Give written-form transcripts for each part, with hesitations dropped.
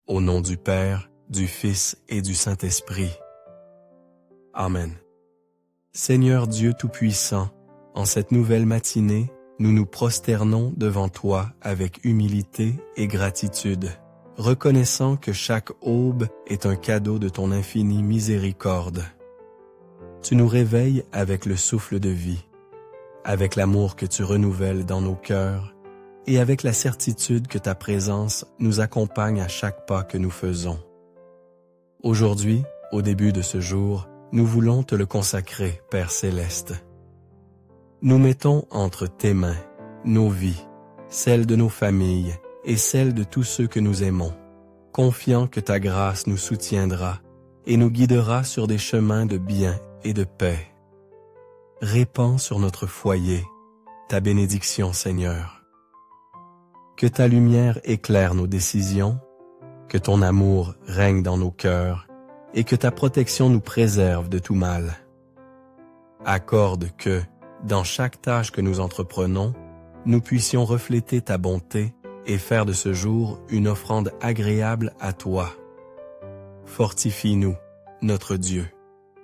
Au nom du Père, du Fils et du Saint-Esprit. Amen. Seigneur Dieu Tout-Puissant, en cette nouvelle matinée, nous nous prosternons devant toi avec humilité et gratitude, reconnaissant que chaque aube est un cadeau de ton infinie miséricorde. Tu nous réveilles avec le souffle de vie, avec l'amour que tu renouvelles dans nos cœurs et avec la certitude que ta présence nous accompagne à chaque pas que nous faisons. Aujourd'hui, au début de ce jour, nous voulons te le consacrer, Père Céleste. Nous mettons entre tes mains nos vies, celles de nos familles et celles de tous ceux que nous aimons, confiants que ta grâce nous soutiendra et nous guidera sur des chemins de bien et de paix. Répands sur notre foyer ta bénédiction, Seigneur. Que ta lumière éclaire nos décisions, que ton amour règne dans nos cœurs et que ta protection nous préserve de tout mal. Accorde que, dans chaque tâche que nous entreprenons, nous puissions refléter ta bonté et faire de ce jour une offrande agréable à toi. Fortifie-nous, notre Dieu,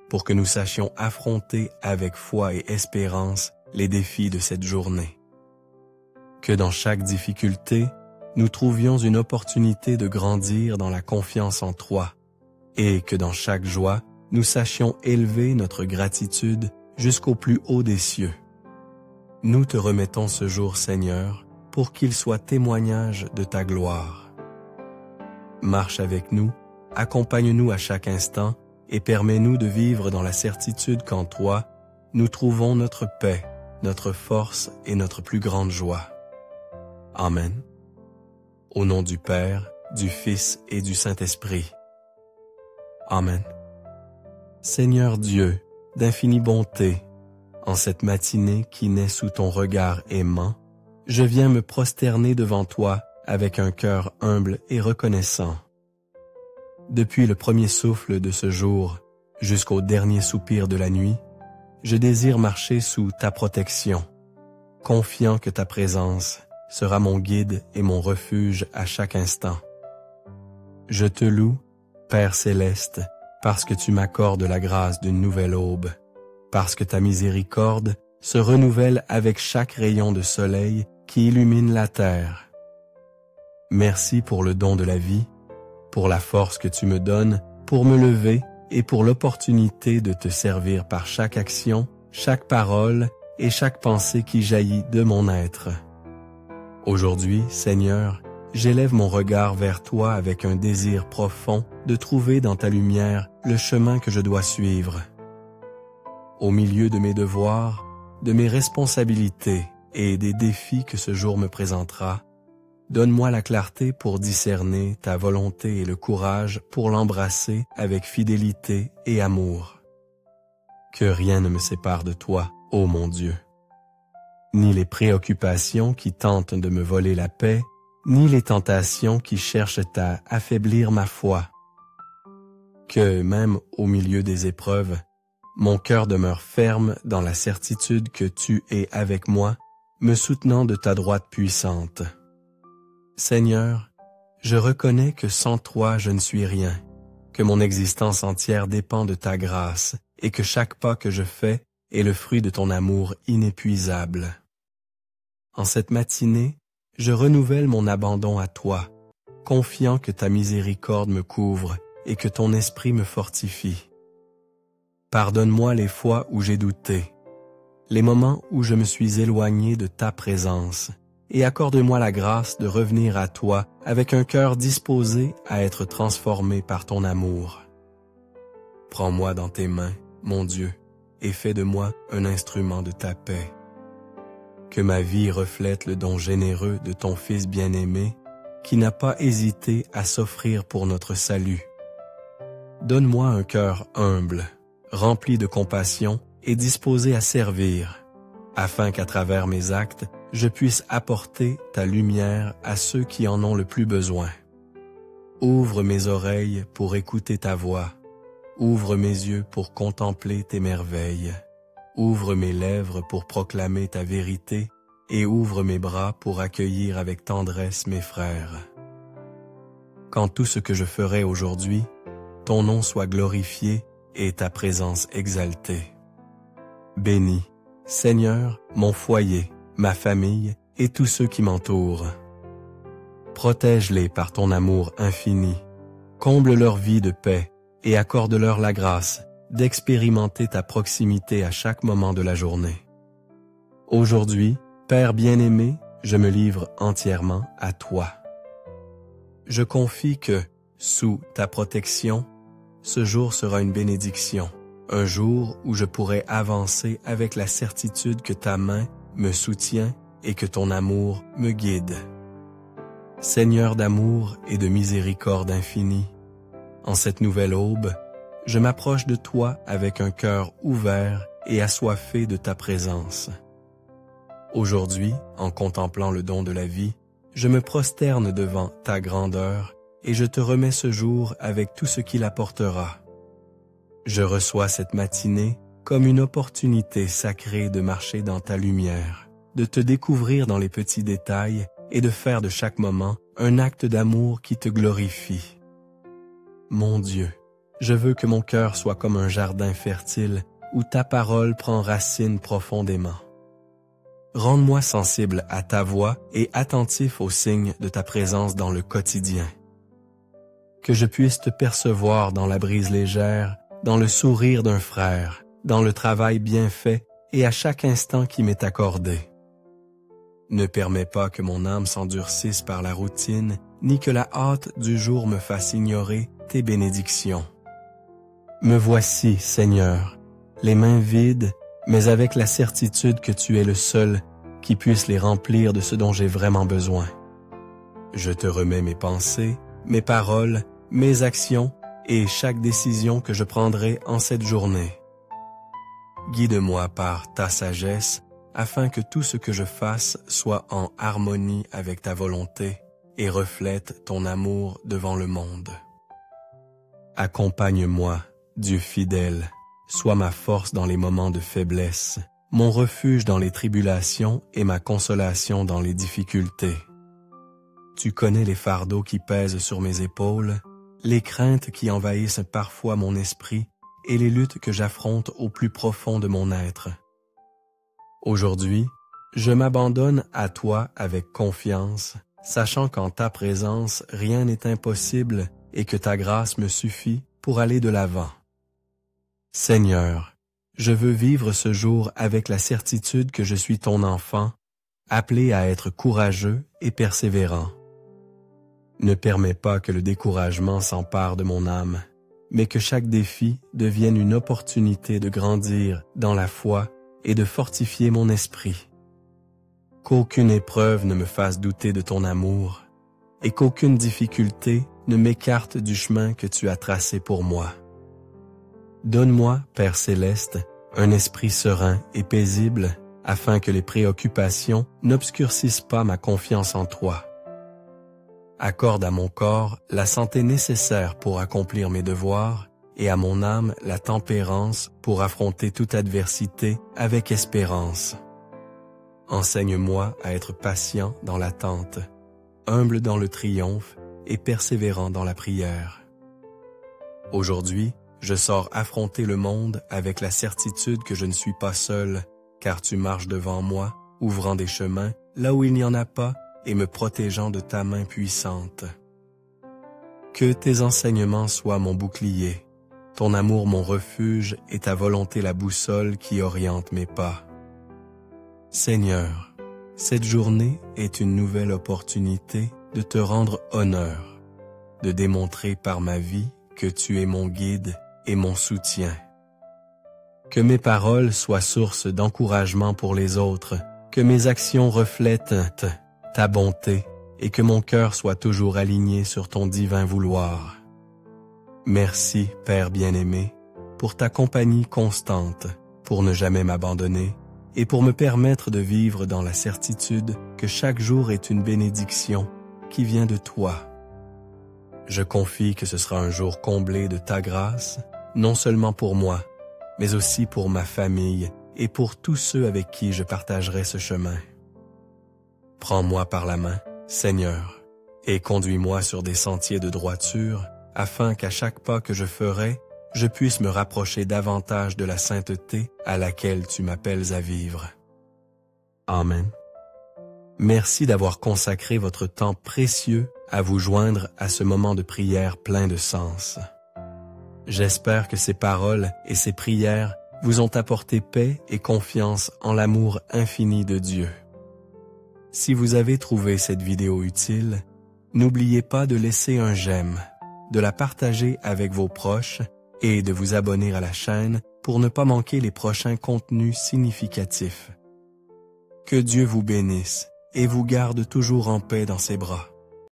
pour que nous sachions affronter avec foi et espérance les défis de cette journée. Que dans chaque difficulté, nous trouvions une opportunité de grandir dans la confiance en toi, et que dans chaque joie, nous sachions élever notre gratitude jusqu'au plus haut des cieux. Nous te remettons ce jour, Seigneur, pour qu'il soit témoignage de ta gloire. Marche avec nous, accompagne-nous à chaque instant et permets-nous de vivre dans la certitude qu'en toi, nous trouvons notre paix, notre force et notre plus grande joie. Amen. Au nom du Père, du Fils et du Saint-Esprit. Amen. Seigneur Dieu, d'infinie bonté, en cette matinée qui naît sous ton regard aimant, je viens me prosterner devant toi avec un cœur humble et reconnaissant. Depuis le premier souffle de ce jour jusqu'au dernier soupir de la nuit, je désire marcher sous ta protection, confiant que ta présence sera mon guide et mon refuge à chaque instant. Je te loue, Père Céleste, parce que tu m'accordes la grâce d'une nouvelle aube, parce que ta miséricorde se renouvelle avec chaque rayon de soleil qui illumine la terre. Merci pour le don de la vie, pour la force que tu me donnes pour me lever et pour l'opportunité de te servir par chaque action, chaque parole et chaque pensée qui jaillit de mon être. Aujourd'hui, Seigneur, j'élève mon regard vers toi avec un désir profond de trouver dans ta lumière le chemin que je dois suivre. Au milieu de mes devoirs, de mes responsabilités et des défis que ce jour me présentera, donne-moi la clarté pour discerner ta volonté et le courage pour l'embrasser avec fidélité et amour. Que rien ne me sépare de toi, ô mon Dieu. Ni les préoccupations qui tentent de me voler la paix, ni les tentations qui cherchent à affaiblir ma foi. Que, même au milieu des épreuves, mon cœur demeure ferme dans la certitude que tu es avec moi, me soutenant de ta droite puissante. Seigneur, je reconnais que sans toi je ne suis rien, que mon existence entière dépend de ta grâce et que chaque pas que je fais est le fruit de ton amour inépuisable. En cette matinée, je renouvelle mon abandon à toi, confiant que ta miséricorde me couvre et que ton esprit me fortifie. Pardonne-moi les fois où j'ai douté, les moments où je me suis éloigné de ta présence, et accorde-moi la grâce de revenir à toi avec un cœur disposé à être transformé par ton amour. Prends-moi dans tes mains, mon Dieu, et fais de moi un instrument de ta paix. Que ma vie reflète le don généreux de ton Fils bien-aimé, qui n'a pas hésité à s'offrir pour notre salut. Donne-moi un cœur humble, rempli de compassion et disposé à servir, afin qu'à travers mes actes, je puisse apporter ta lumière à ceux qui en ont le plus besoin. Ouvre mes oreilles pour écouter ta voix. Ouvre mes yeux pour contempler tes merveilles. Ouvre mes lèvres pour proclamer ta vérité et ouvre mes bras pour accueillir avec tendresse mes frères. qu'en tout ce que je ferai aujourd'hui, ton nom soit glorifié et ta présence exaltée. Bénis, Seigneur, mon foyer, ma famille et tous ceux qui m'entourent. Protège-les par ton amour infini, comble leur vie de paix et accorde-leur la grâce d'expérimenter ta proximité à chaque moment de la journée. Aujourd'hui, Père bien-aimé, je me livre entièrement à toi. Je confie que, sous ta protection, ce jour sera une bénédiction, un jour où je pourrai avancer avec la certitude que ta main me soutient et que ton amour me guide. Seigneur d'amour et de miséricorde infinie, en cette nouvelle aube, je m'approche de toi avec un cœur ouvert et assoiffé de ta présence. Aujourd'hui, en contemplant le don de la vie, je me prosterne devant ta grandeur et je te remets ce jour avec tout ce qu'il apportera. Je reçois cette matinée comme une opportunité sacrée de marcher dans ta lumière, de te découvrir dans les petits détails et de faire de chaque moment un acte d'amour qui te glorifie. Mon Dieu, je veux que mon cœur soit comme un jardin fertile où ta parole prend racine profondément. Rends-moi sensible à ta voix et attentif aux signes de ta présence dans le quotidien. Que je puisse te percevoir dans la brise légère, dans le sourire d'un frère, dans le travail bien fait et à chaque instant qui m'est accordé. Ne permets pas que mon âme s'endurcisse par la routine, ni que la hâte du jour me fasse ignorer tes bénédictions. Me voici, Seigneur, les mains vides, mais avec la certitude que tu es le seul qui puisse les remplir de ce dont j'ai vraiment besoin. Je te remets mes pensées, mes paroles, mes actions et chaque décision que je prendrai en cette journée. Guide-moi par ta sagesse, afin que tout ce que je fasse soit en harmonie avec ta volonté et reflète ton amour devant le monde. Accompagne-moi, Dieu fidèle, sois ma force dans les moments de faiblesse, mon refuge dans les tribulations et ma consolation dans les difficultés. Tu connais les fardeaux qui pèsent sur mes épaules, les craintes qui envahissent parfois mon esprit et les luttes que j'affronte au plus profond de mon être. Aujourd'hui, je m'abandonne à toi avec confiance, sachant qu'en ta présence, rien n'est impossible et que ta grâce me suffit pour aller de l'avant. Seigneur, je veux vivre ce jour avec la certitude que je suis ton enfant, appelé à être courageux et persévérant. Ne permets pas que le découragement s'empare de mon âme, mais que chaque défi devienne une opportunité de grandir dans la foi et de fortifier mon esprit. Qu'aucune épreuve ne me fasse douter de ton amour et qu'aucune difficulté ne m'écarte du chemin que tu as tracé pour moi. Donne-moi, Père céleste, un esprit serein et paisible afin que les préoccupations n'obscurcissent pas ma confiance en toi. Accorde à mon corps la santé nécessaire pour accomplir mes devoirs et à mon âme la tempérance pour affronter toute adversité avec espérance. Enseigne-moi à être patient dans l'attente, humble dans le triomphe et persévérant dans la prière. Aujourd'hui, je sors affronter le monde avec la certitude que je ne suis pas seul, car tu marches devant moi, ouvrant des chemins là où il n'y en a pas et me protégeant de ta main puissante. Que tes enseignements soient mon bouclier, ton amour mon refuge et ta volonté la boussole qui oriente mes pas. Seigneur, cette journée est une nouvelle opportunité de te rendre honneur, de démontrer par ma vie que tu es mon guide et mon soutien. Que mes paroles soient source d'encouragement pour les autres, que mes actions reflètent ta bonté et que mon cœur soit toujours aligné sur ton divin vouloir. Merci, Père bien-aimé, pour ta compagnie constante, pour ne jamais m'abandonner et pour me permettre de vivre dans la certitude que chaque jour est une bénédiction qui vient de toi. Je confie que ce sera un jour comblé de ta grâce, non seulement pour moi, mais aussi pour ma famille et pour tous ceux avec qui je partagerai ce chemin. Prends-moi par la main, Seigneur, et conduis-moi sur des sentiers de droiture, afin qu'à chaque pas que je ferai, je puisse me rapprocher davantage de la sainteté à laquelle tu m'appelles à vivre. Amen. Merci d'avoir consacré votre temps précieux à vous joindre à ce moment de prière plein de sens. J'espère que ces paroles et ces prières vous ont apporté paix et confiance en l'amour infini de Dieu. Si vous avez trouvé cette vidéo utile, n'oubliez pas de laisser un j'aime, de la partager avec vos proches et de vous abonner à la chaîne pour ne pas manquer les prochains contenus significatifs. Que Dieu vous bénisse et vous garde toujours en paix dans ses bras.